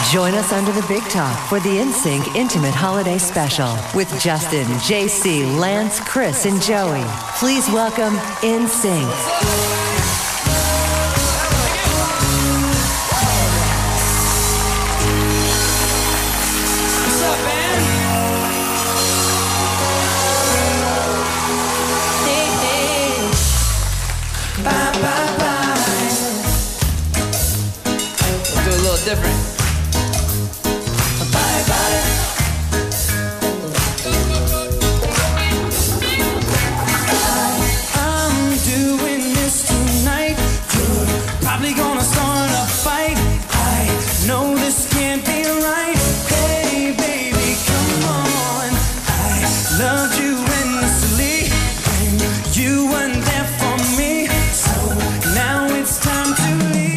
Join us under the big top for the Nsync Intimate Holiday Special with Justin, JC, Lance, Chris, and Joey. Please welcome Nsync. Different. Bye bye. I'm doing this tonight. You're probably gonna start a fight. I know this can't be right. Hey baby, come on. I loved you endlessly when you weren't there for me. So now it's time to leave.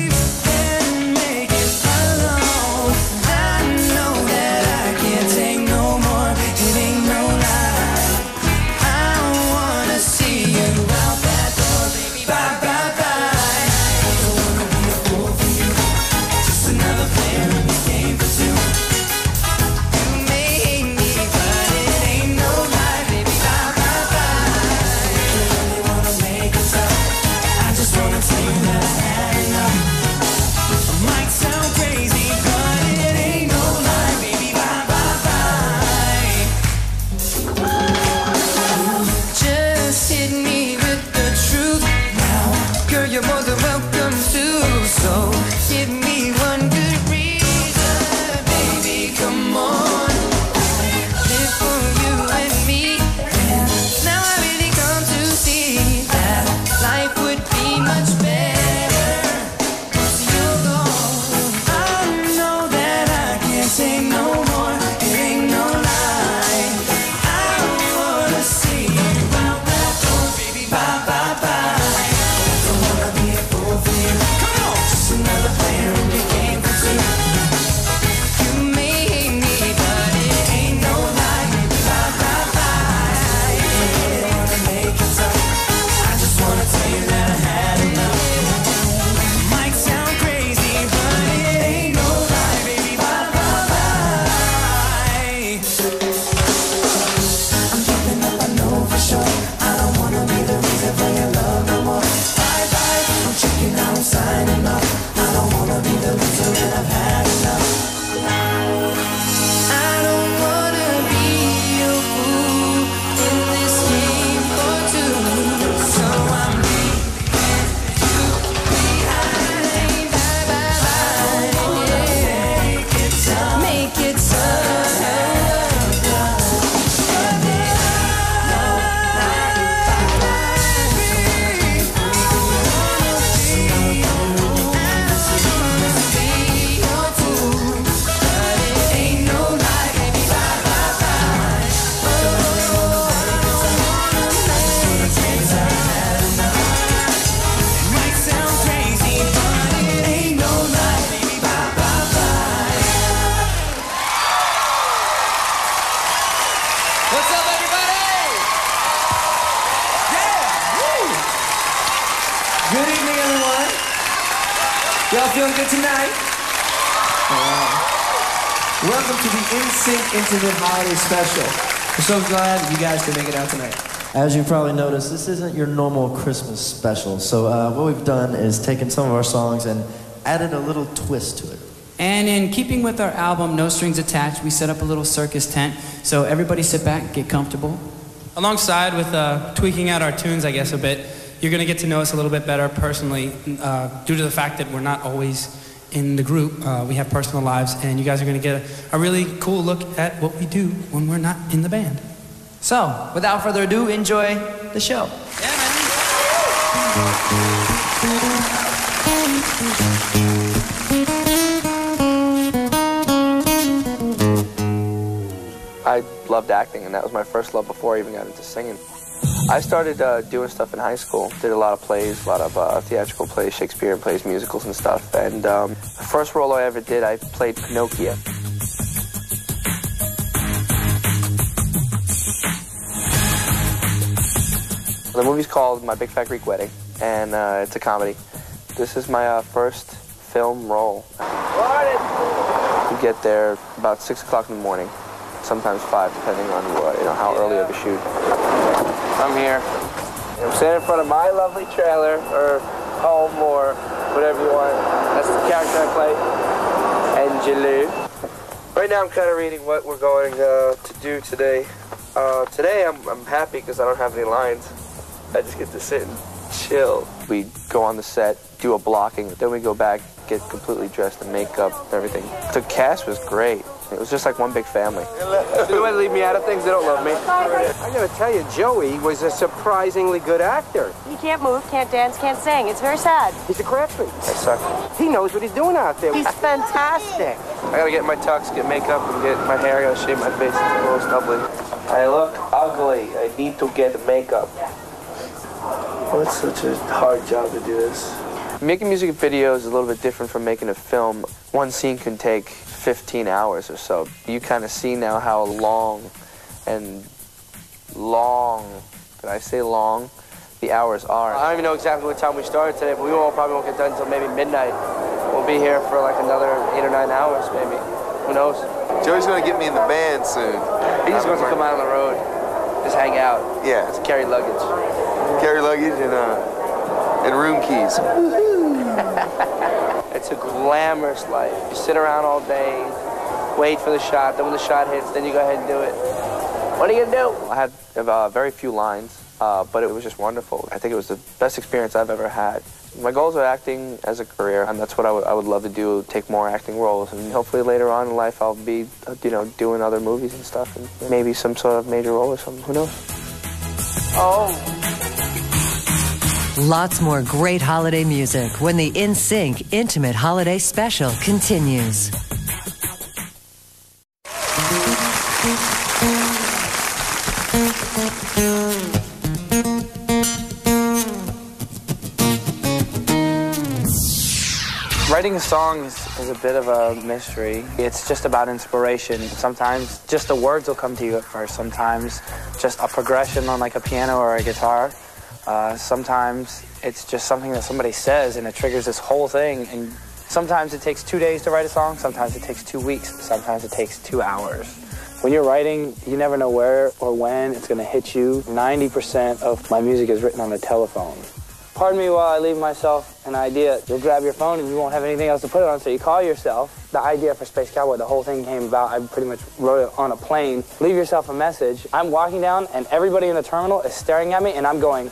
Good evening, everyone. Y'all feeling good tonight? Welcome to the Nsync Intimate Holiday Special. We're so glad that you guys can make it out tonight. As you probably noticed, this isn't your normal Christmas special. So what we've done is taken some of our songs and added a little twist to it. And in keeping with our album, No Strings Attached, we set up a little circus tent. So everybody sit back, get comfortable. Alongside with tweaking out our tunes, I guess, a bit, you're going to get to know us a little bit better personally due to the fact that we're not always in the group. We have personal lives, and you guys are going to get a really cool look at what we do when we're not in the band. So, without further ado, enjoy the show. Yeah, man. I loved acting, and that was my first love before I even got into singing. I started doing stuff in high school. Did a lot of plays, a lot of theatrical plays, Shakespearean plays, musicals and stuff. And the first role I ever did, I played Pinocchio. The movie's called My Big Fat Greek Wedding, and it's a comedy. This is my first film roll. We get there about 6 o'clock in the morning, sometimes 5, depending on how early of a shoot. I'm here. I'm standing in front of my lovely trailer, or home, or whatever you want. That's the character I play, Angelo. Right now I'm kind of reading what we're going to do today. Today I'm happy because I don't have any lines. I just get to sit and chill. We go on the set, do a blocking, then we go back, get completely dressed and makeup and everything. The cast was great. It was just like one big family. They want to leave me out of things, they don't love me. I gotta tell you, Joey was a surprisingly good actor. He can't move, can't dance, can't sing. It's very sad. He's a craftsman. I suck. He knows what he's doing out there. He's fantastic. I gotta get my tux, get makeup, and get my hair. I gotta shave my face. It's a little stubbly. I look ugly. I need to get makeup. Oh, it's such a hard job to do this. Making music videos is a little bit different from making a film. One scene can take 15 hours or so. You kind of see now how long, did I say long, the hours are. I don't even know exactly what time we started today, but we probably won't get done until maybe midnight. We'll be here for like another 8 or 9 hours, maybe. Who knows? Joey's gonna get me in the band soon. He's just going to come out on the road, just hang out. Yeah. Just carry luggage. Carry luggage and room keys. It's a glamorous life. You sit around all day, wait for the shot, then when the shot hits, then you go ahead and do it. What are you gonna do? I had very few lines, but it was just wonderful. I think it was the best experience I've ever had. My goals are acting as a career, and that's what I would love to do, take more acting roles. And hopefully later on in life I'll be, doing other movies and stuff, and maybe some sort of major role or something, who knows? Oh. Lots more great holiday music when the Nsync Intimate Holiday Special continues. Writing a song is a bit of a mystery. It's just about inspiration. Sometimes just the words will come to you at first. Sometimes just a progression on like a piano or a guitar. Sometimes it's just something that somebody says and it triggers this whole thing. And sometimes it takes 2 days to write a song. Sometimes it takes 2 weeks. Sometimes it takes 2 hours. When you're writing, you never know where or when it's going to hit you. 90% of my music is written on the telephone. Pardon me while I leave myself an idea. You'll grab your phone and you won't have anything else to put it on, so you call yourself. The idea for Space Cowboy, the whole thing came about. I pretty much wrote it on a plane. Leave yourself a message. I'm walking down and everybody in the terminal is staring at me and I'm going,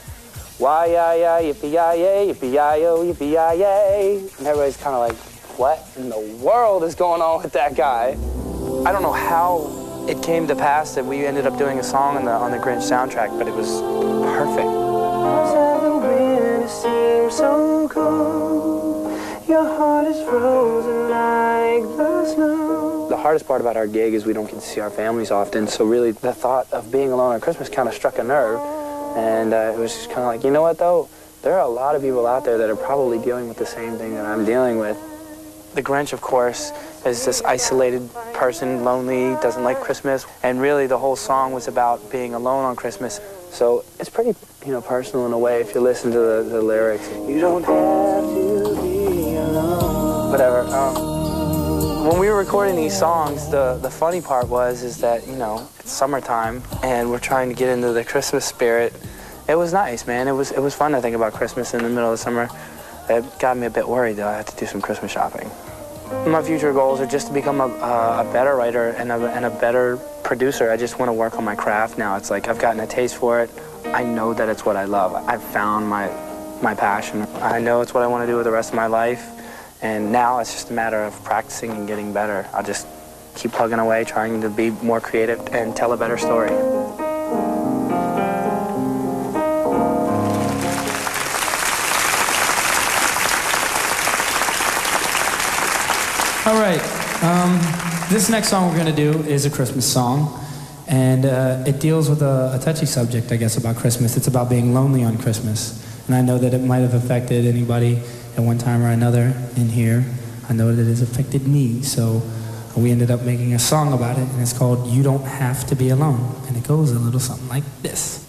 why-yi-yi, yippee-yi-yay, yippee-yi-yo, yippee-yi-yay. And everybody's kind of like, what in the world is going on with that guy? I don't know how it came to pass that we ended up doing a song on the Grinch soundtrack, but it was perfect. Seems so cold. Your heart is frozen like the snow. The hardest part about our gig is we don't get to see our families often, so really the thought of being alone on Christmas kind of struck a nerve, and it was just kind of like, you know what though? There are a lot of people out there that are probably dealing with the same thing that I'm dealing with. The Grinch, of course, is this isolated person, lonely, doesn't like Christmas, and really the whole song was about being alone on Christmas. So it's pretty, personal in a way if you listen to the lyrics. You don't have to be alone. Whatever. When we were recording these songs, the funny part is that, it's summertime and we're trying to get into the Christmas spirit. It was nice, man. It was fun to think about Christmas in the middle of the summer. It got me a bit worried, though. I had to do some Christmas shopping. My future goals are just to become a better writer and a better producer. I just want to work on my craft now. It's like I've gotten a taste for it. I know that it's what I love. I've found my passion. I know it's what I want to do with the rest of my life. And now it's just a matter of practicing and getting better. I'll just keep plugging away, trying to be more creative and tell a better story. All right, this next song we're going to do is a Christmas song, and it deals with a touchy subject, I guess, about Christmas. It's about being lonely on Christmas, and I know that it might have affected anybody at one time or another in here. I know that it has affected me, so we ended up making a song about it, and it's called You Don't Have to Be Alone, and it goes a little something like this.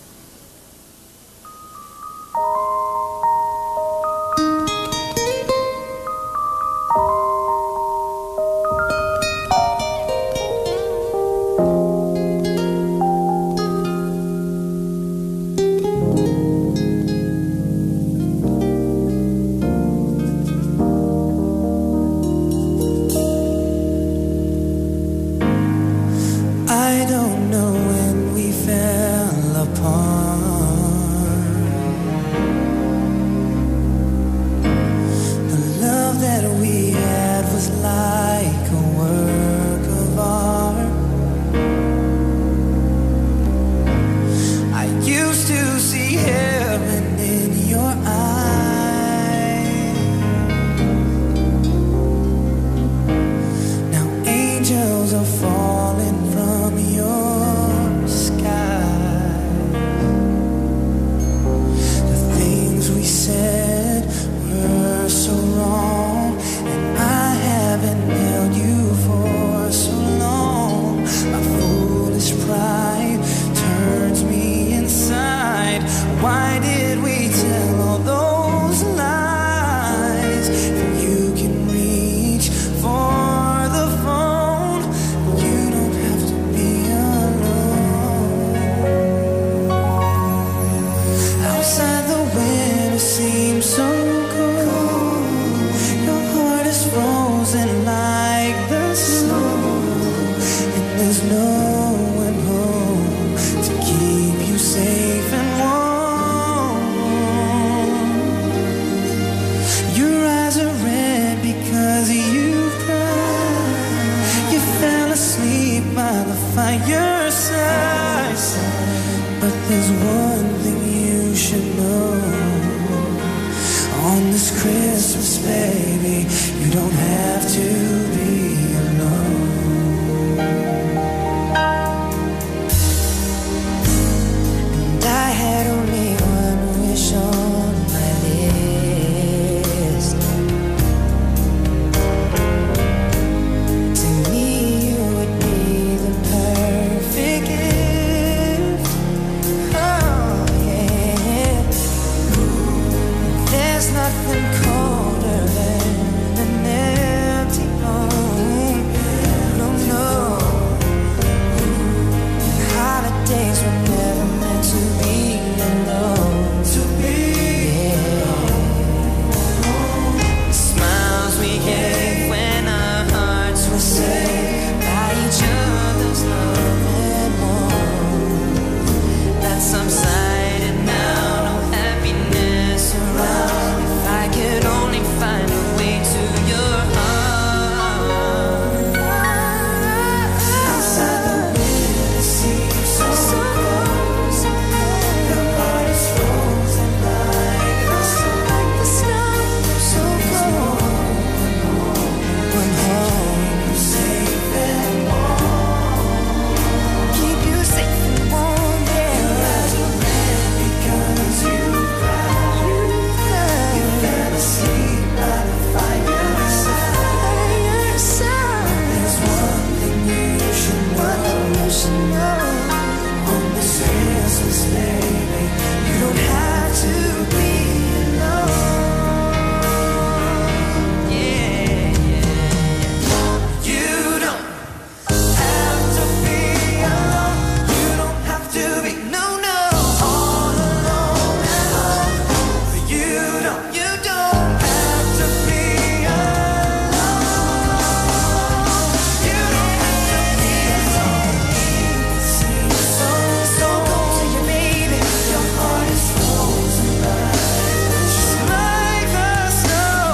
are falling from your sky. The things we said were so wrong, and I haven't held you for so long. My foolish pride turns me inside. Why did we tell all those lies? And you can reach for the phone, you don't have to be alone. Outside the window seems so cold. Your heart is frozen like the snow, and there's no one home to keep you safe and warm. Your eyes are red because you cried. You fell asleep by the fireside. But there's one thing you should know. On this Christmas, baby, you don't have to be alone. And I had only one wish on my list. To me, you would be the perfect gift. Oh, yeah. There's nothing colder than an empty home. No, no. Holidays were never meant to be alone. To be alone. Smiles we gave when our hearts were saved by each other's love and warmth. That's subsided now, no happiness around. If I could only find a way to your heart. Outside the window seems so cold. Your heart is frozen like the snow. So cold. One home, you safe and warm. Keep you safe and warm, yeah. Your eyes are red because you cried. You fell asleep by the fireside. There's one thing you should know. On this Christmas, baby, you don't have to be alone. Yeah, yeah. You don't have to be alone. You don't have to be, no, no, all alone at home. You don't have to be alone. You don't have to be alone. It seems so cold to you, baby. Your heart is frozen like the snow.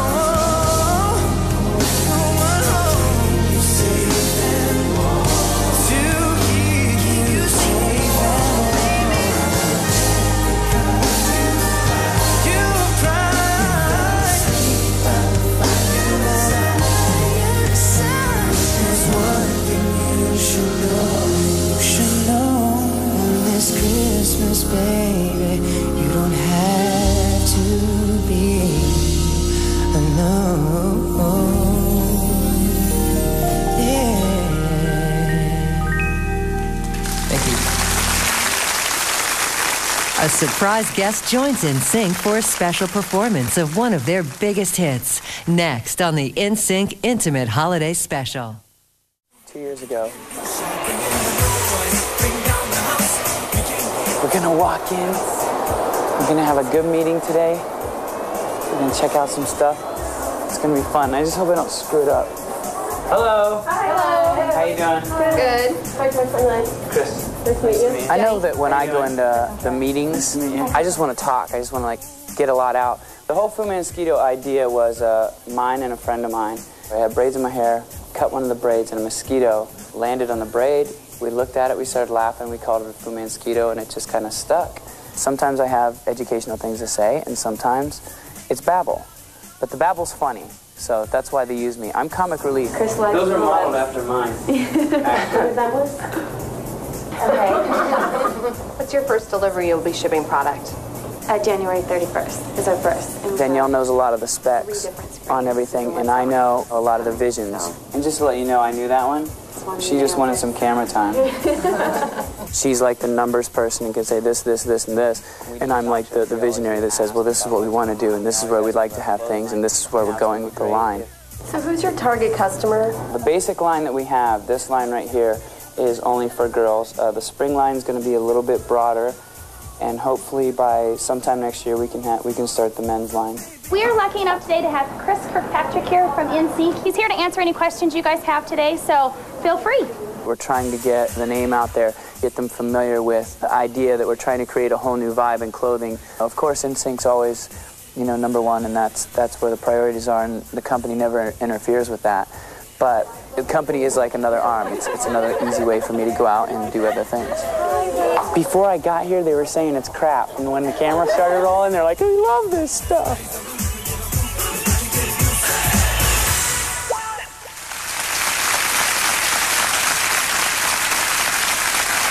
No one home, you safe and warm. To keep you safe and warm. You cried. There's one thing you should know. You should know. On this Christmas, baby, you don't have to be alone. Yeah. Thank you. A surprise guest joins Nsync for a special performance of one of their biggest hits. Next on the Nsync Ntimate Holiday Special. 2 years ago. We're gonna walk in. We're gonna have a good meeting today. We're gonna check out some stuff. It's gonna be fun. I just hope I don't screw it up. Hello. Hi. Hello. How you doing? Good. Hi, my friend. Chris. Nice to meet you. I know that when I go into the meetings, I just want to talk. I just want to like get a lot out. The whole Fu Manskito idea was mine and a friend of mine. I had braids in my hair, cut one of the braids, and a mosquito landed on the braid. We looked at it, we started laughing, we called it a Fu Manskito, and it just kind of stuck. Sometimes I have educational things to say, and sometimes it's babble. But the babble's funny. So that's why they use me. I'm comic relief. Chris likes Those are the modeled lips. after mine. Resemblance? Okay. What's your first delivery you'll be shipping product? January 31st is our first. And Danielle knows a lot of the specs on everything, and I know a lot of the visions. And just to let you know, I knew that one. She just wanted some camera time. She's like the numbers person and can say this, this, this, and this. And I'm like the visionary that says, well, this is what we want to do, and this is where we'd like to have things, and this is where we're going with the line. So who's your target customer? The basic line that we have, this line right here, is only for girls. The spring line is going to be a little bit broader, and hopefully by sometime next year we can start the men's line. we are lucky enough today to have Chris Kirkpatrick here from Nsync. He's here to answer any questions you guys have today, so feel free. We're trying to get the name out there, get them familiar with the idea that we're trying to create a whole new vibe in clothing. Of course, Nsync's always, number one, and that's where the priorities are, and the company never interferes with that. But the company is like another arm. It's another easy way for me to go out and do other things. Before I got here, they were saying it's crap, and when the camera started rolling, they're like, "I love this stuff."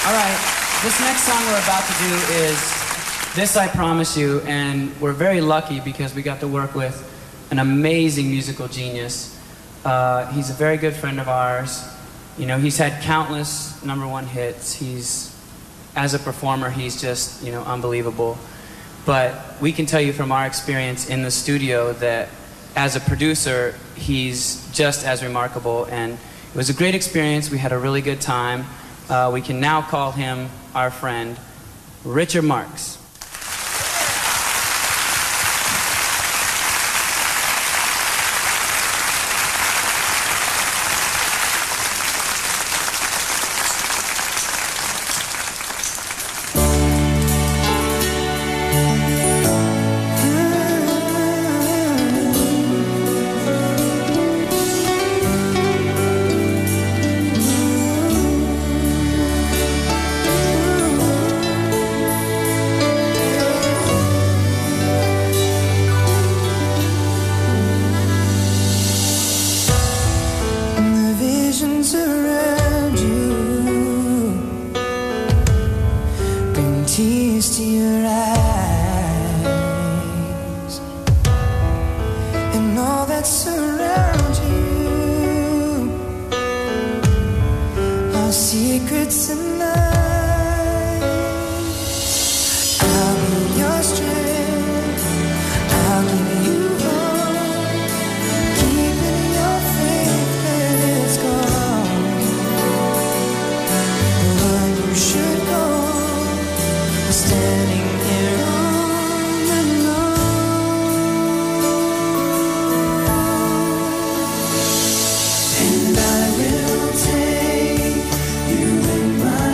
All right, this next song we're about to do is This I Promise You, and we're very lucky because we got to work with an amazing musical genius. He's a very good friend of ours. He's had countless #1 hits. As a performer, he's just, unbelievable. But we can tell you from our experience in the studio that as a producer, he's just as remarkable, and it was a great experience. We had a really good time. We can now call him our friend, Richard Marx. Tears to your eyes, and all that surrounds you are secrets and lies. I'll be your strength, I'll give you hope, keeping your faith when it's gone. But you should go, standing here on the and I will take you in my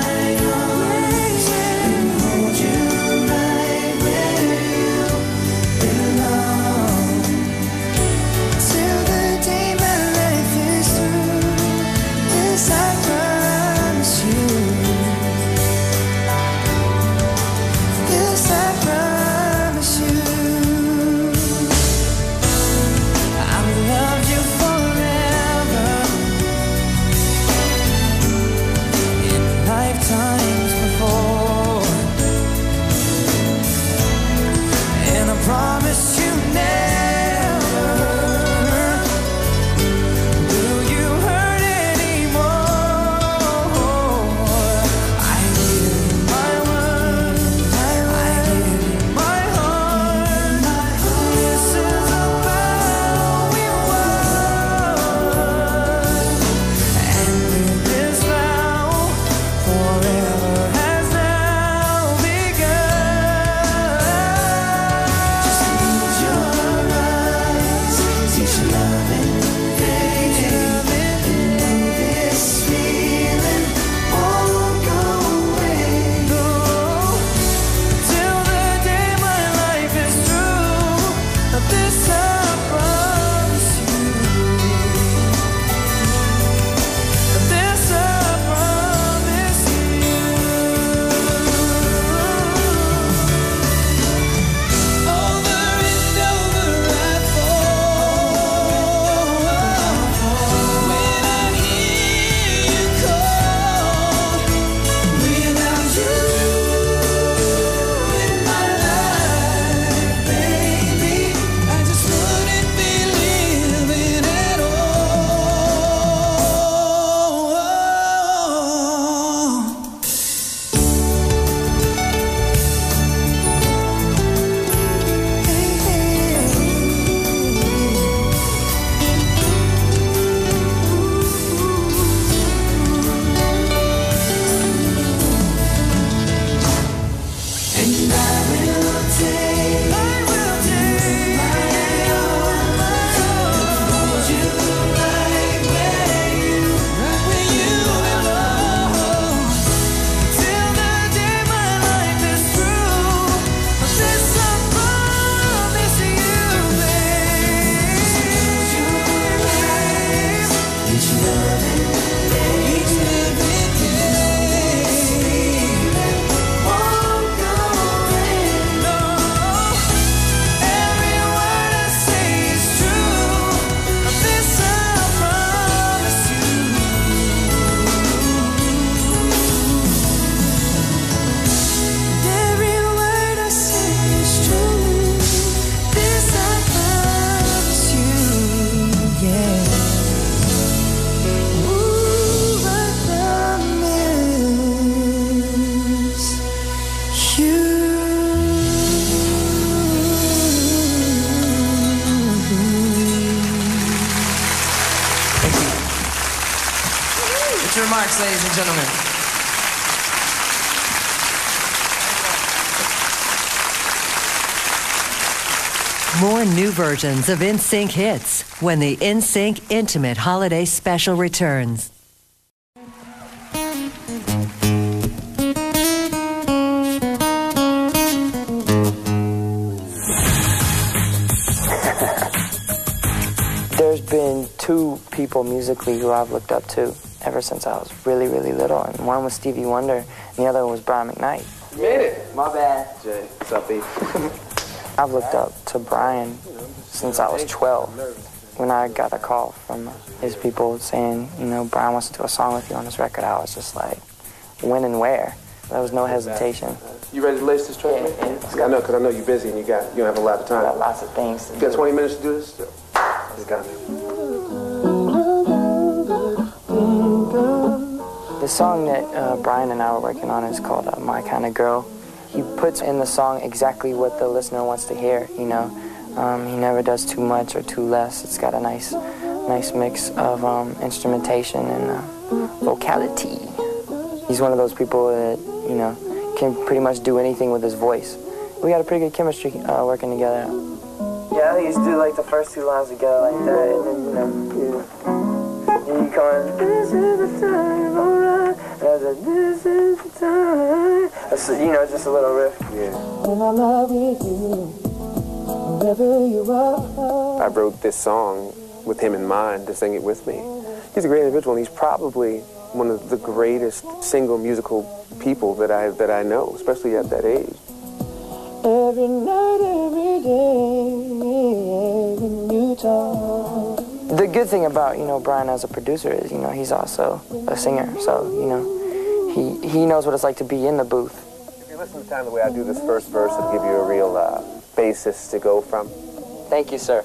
Get your remarks, ladies and gentlemen. More new versions of Nsync hits when the Nsync Ntimate Holiday Special returns. There's been two people musically who I've looked up to ever since I was really, really little, and one was Stevie Wonder, and the other one was Brian McKnight. You made it. My bad. Jay, what's up, B? I've looked up to Brian since I was 12. When I got a call from his people saying, you know, Brian wants to do a song with you on his record, I was just like, when and where? There was no hesitation. You ready to lace this track? Yeah. I know, because I know you're busy and you don't have a lot of time. I got lots of things to do. You got 20 minutes to do this? Let's go. The song that Brian and I were working on is called My Kind of Girl. He puts in the song exactly what the listener wants to hear, you know. He never does too much or too less. It's got a nice mix of instrumentation and vocality. He's one of those people that, you know, can pretty much do anything with his voice. We got a pretty good chemistry working together. Yeah, I used to do like the first two lines together like that, and then, you know, you come, this is the time, alright. And I was like, this is the time. That's, you know, just a little riff. Yeah. When I'm not with you, wherever you are. I wrote this song with him in mind to sing it with me. He's a great individual, and he's probably one of the greatest single musical people that I know, especially at that age. Every night, every day, when you talk. The good thing about, you know, Brian as a producer is, you know, he's also a singer. So, you know, he knows what it's like to be in the booth. If you listen to the way I do this first verse, it'll give you a real basis to go from. Thank you, sir.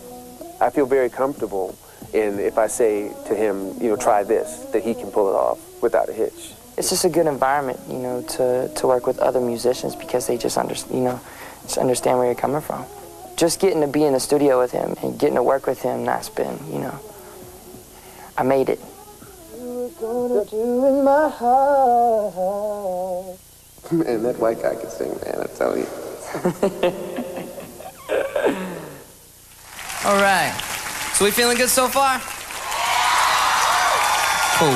I feel very comfortable in if I say to him, you know, try this, that he can pull it off without a hitch. It's just a good environment, you know, to work with other musicians because they just understand where you're coming from. Just getting to be in the studio with him and getting to work with him, that's been, you know, I made it. You were gonna do in my heart. Man, that white guy can sing, man, I tell you. All right. So we feeling good so far? Cool.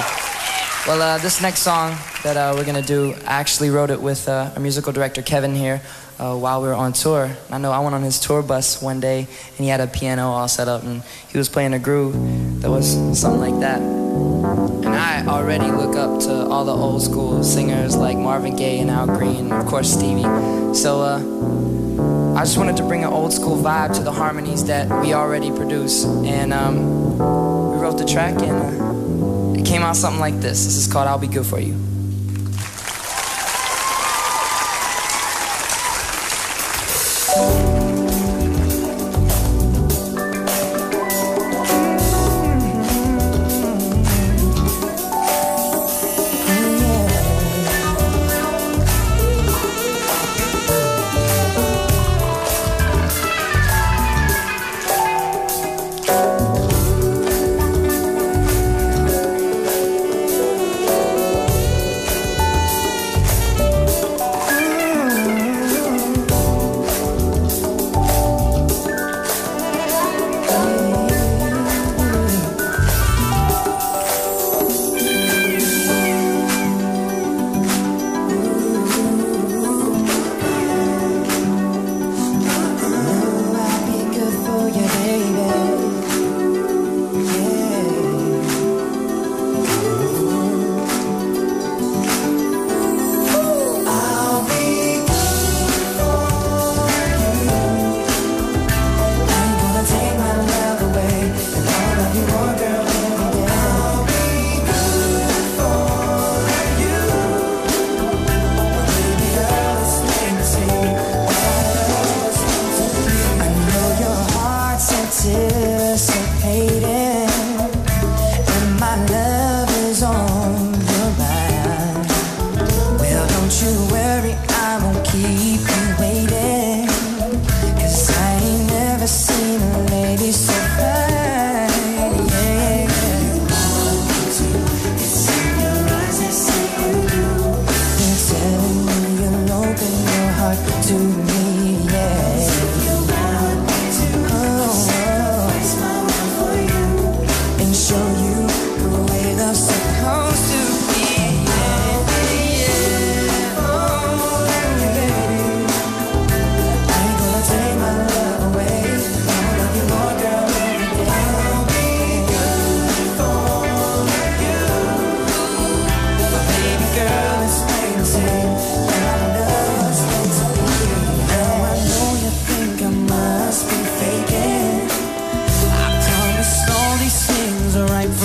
Well, this next song that we're gonna do, I actually wrote it with our musical director Kevin here while we were on tour. I know I went on his tour bus one day and he had a piano all set up and he was playing a groove that was something like that. And I already look up to all the old school singers like Marvin Gaye and Al Green and of course Stevie. So I just wanted to bring an old school vibe to the harmonies that we already produce. And we wrote the track and it came out something like this. This is called I'll Be Good For You.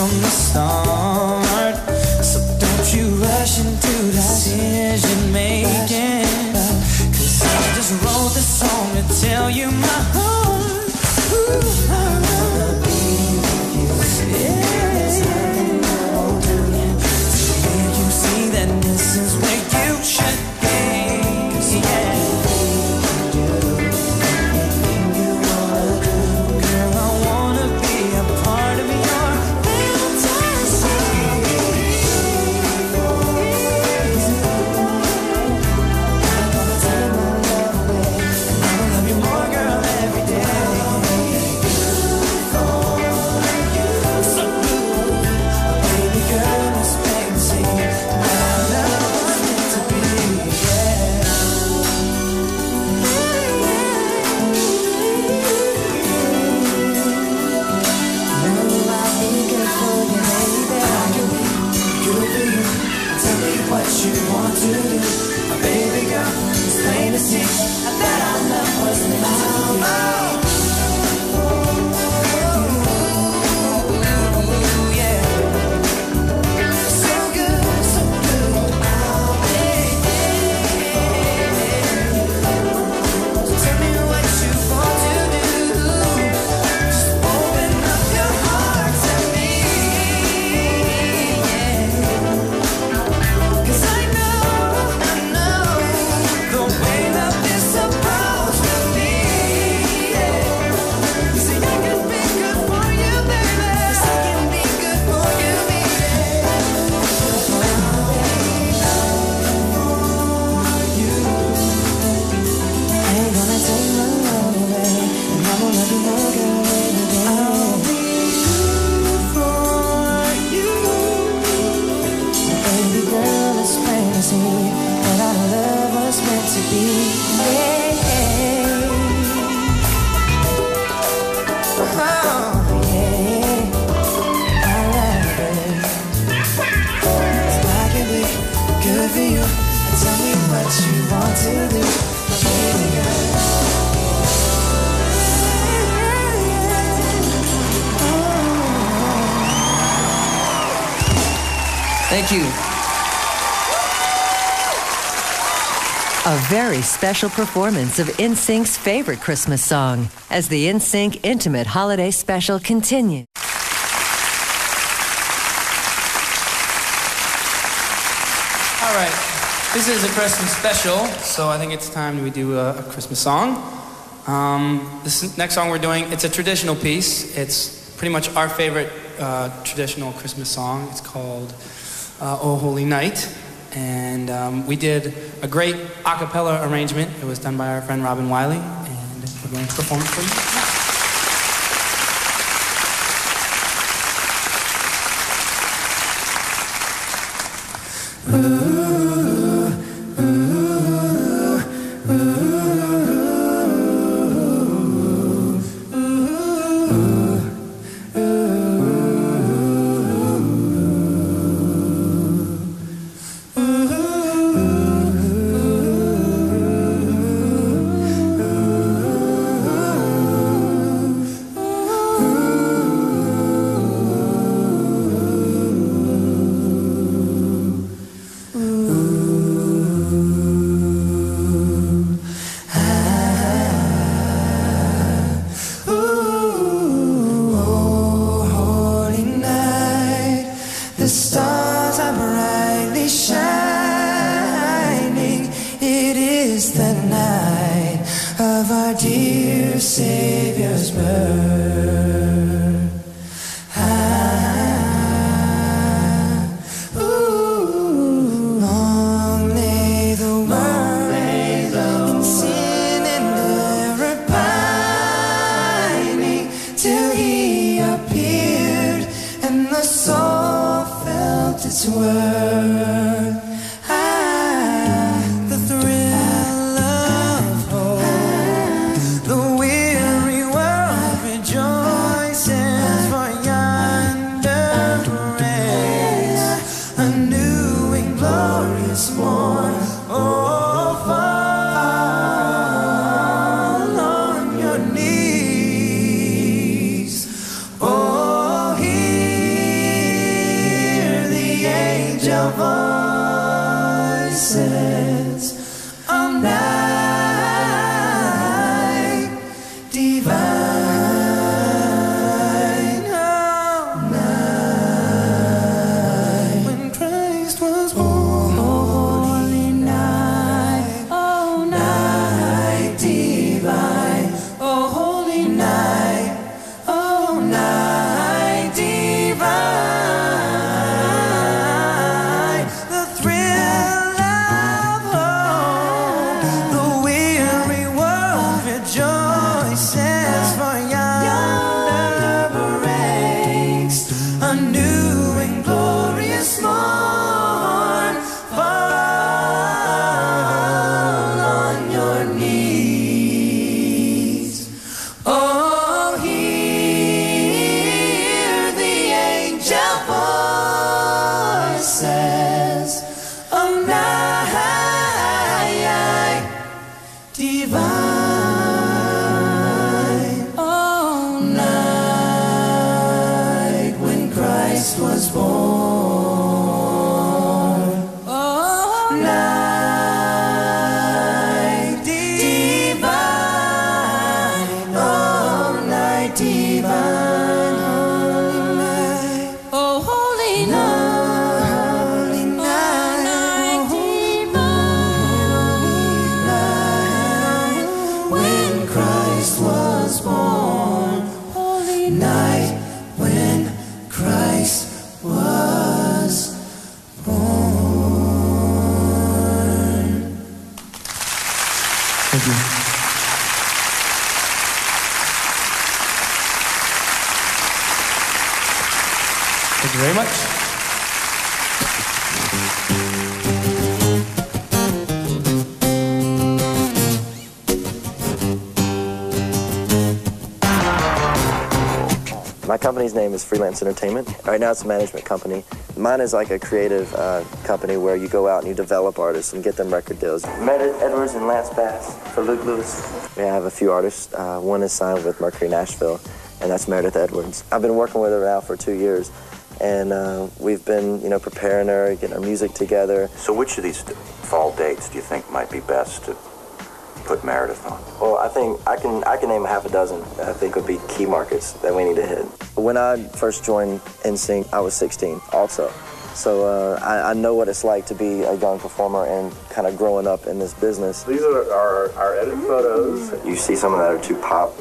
from the start. So don't you rush into decision making, 'cause I just wrote this song to tell you my heart. Ooh, I wanna be with you. Yeah, to make you see that this is where you should be. 'Cause yeah, thank you. A very special performance of Nsync's favorite Christmas song as the Nsync Ntimate Holiday Special continues. All right, this is a Christmas special, so I think it's time we do a Christmas song. This next song we're doing, it's a traditional piece. It's pretty much our favorite traditional Christmas song. It's called Oh Holy Night. And we did a great a cappella arrangement. It was done by our friend Robin Wiley, and we're going to perform it for you. voices all night divine, all night when Christ was born. Holy night, oh night divine, oh holy night, oh night divine. The thrill of hope, the weary world rejoices, for yonder breaks a new and glorious morn. Fall on your knees. Oh, hear the angel voices of night divine. All night when Christ was born. Oh, night divine. All night divine. Oh, holy night. Holy night divine. When Christ was born. Holy night when Christ was born. Thank you. Thank you very much. My company's name is Freelance Entertainment. Right now it's a management company. Mine is like a creative company where you go out and you develop artists and get them record deals. Meredith Edwards and Lance Bass for Luke Lewis. We have a few artists. One is signed with Mercury Nashville, and that's Meredith Edwards. I've been working with her now for 2 years, and we've been, preparing her, getting our music together. So which of these fall dates do you think might be best to put Meredith on? Well, I think I can name half a dozen that I think would be key markets that we need to hit. When I first joined Nsync, I was 16 also. So I know what it's like to be a young performer and kind of growing up in this business. These are our edit photos. You see some that are too pop,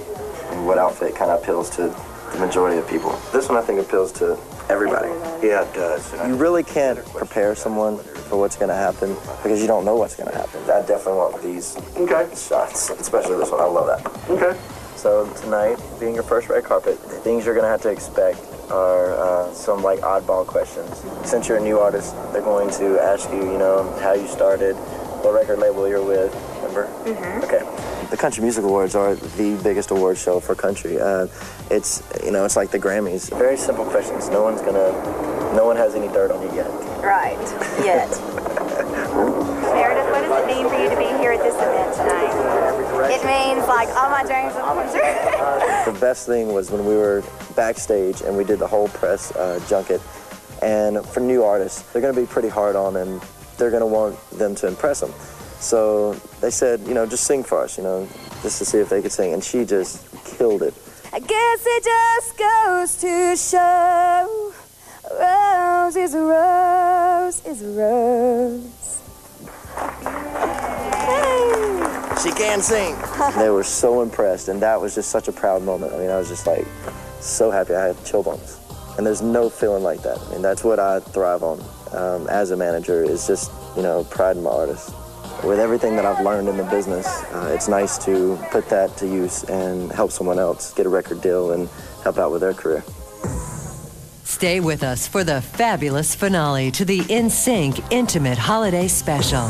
and what outfit kind of appeals to the majority of people. This one I think appeals to everybody. Yeah, it does. You really can't prepare someone for what's going to happen because you don't know what's going to happen. I definitely want these shots, especially this one. I love that. Okay. So tonight, being your first red carpet, the things you're going to have to expect are some like oddball questions. Since you're a new artist, they're going to ask you, how you started, what record label you're with, remember? Mm-hmm. Okay. The Country Music Awards are the biggest award show for country. It's like the Grammys. Very simple questions. No one has any dirt on you yet. Right, yet. Meredith, what does it mean for you to be here at this event tonight? It means like all my dreams will come true. The best thing was when we were backstage and we did the whole press junket. And for new artists, they're going to be pretty hard on and they're going to want them to impress them. So they said, just sing for us, just to see if they could sing. And she just killed it. I guess it just goes to show a rose is a rose is a rose. Hey. She can sing. They were so impressed, and that was just such a proud moment. I mean, I was just like so happy. I had chill bumps. And there's no feeling like that. I mean, that's what I thrive on as a manager is just, pride in my artists. With everything that I've learned in the business, it's nice to put that to use and help someone else get a record deal and help out with their career. Stay with us for the fabulous finale to the Nsync Ntimate Holiday Special.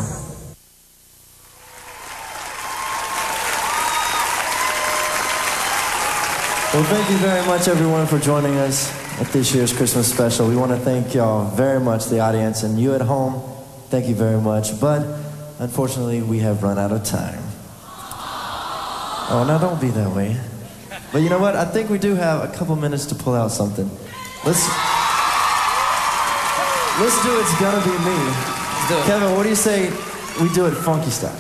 Well, thank you very much, everyone, for joining us at this year's Christmas special. We want to thank y'all very much, the audience, and you at home. Thank you very much. But unfortunately, we have run out of time. Oh, now don't be that way. But you know what? I think we do have a couple minutes to pull out something. Let's do It's Gonna Be Me. Let's do it. Kevin, what do you say we do it funky style?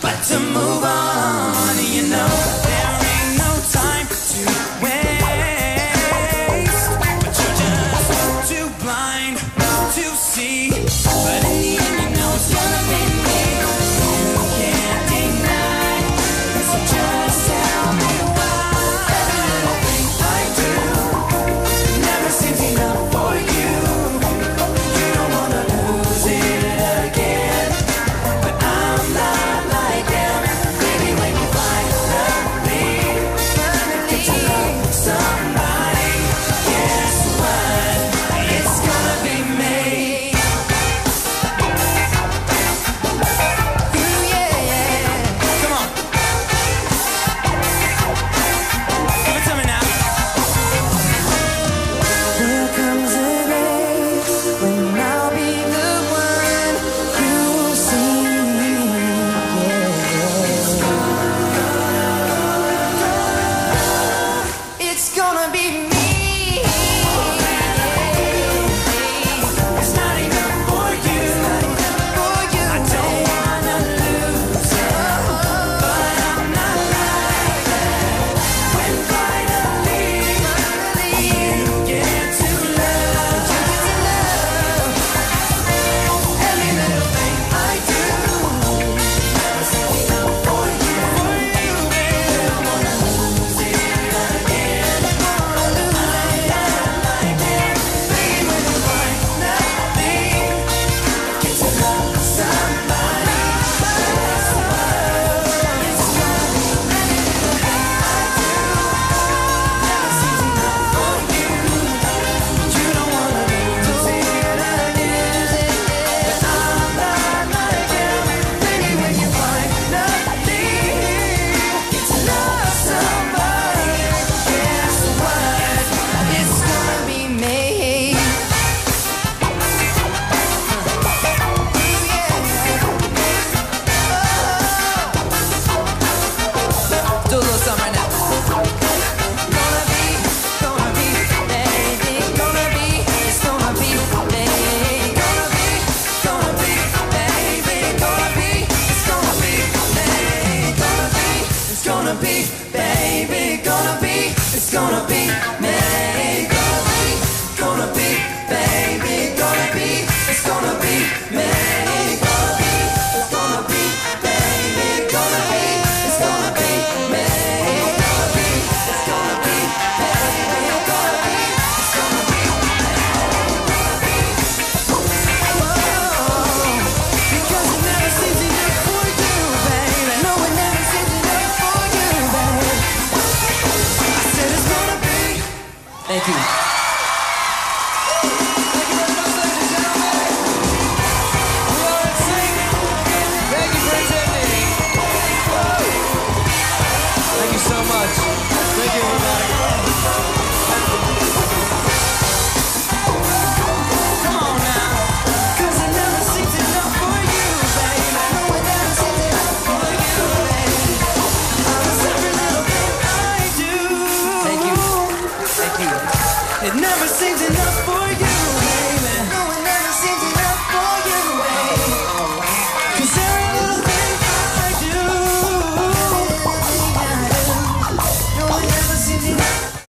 But to move on, you know, there ain't no time to waste. But you're just too blind to see. But in the end, you know it's gonna be me. You can't deny. So just tell me why. Every little thing I do never seems enough for you. You don't wanna lose it again. But I'm not. Thank you. Thank you so much. Thank you, everybody. Come on now. 'Cause it never seems enough for you, babe. I know it never seems enough for you, babe. It's every little thing I do. Thank you. Thank you. It never seems enough for you.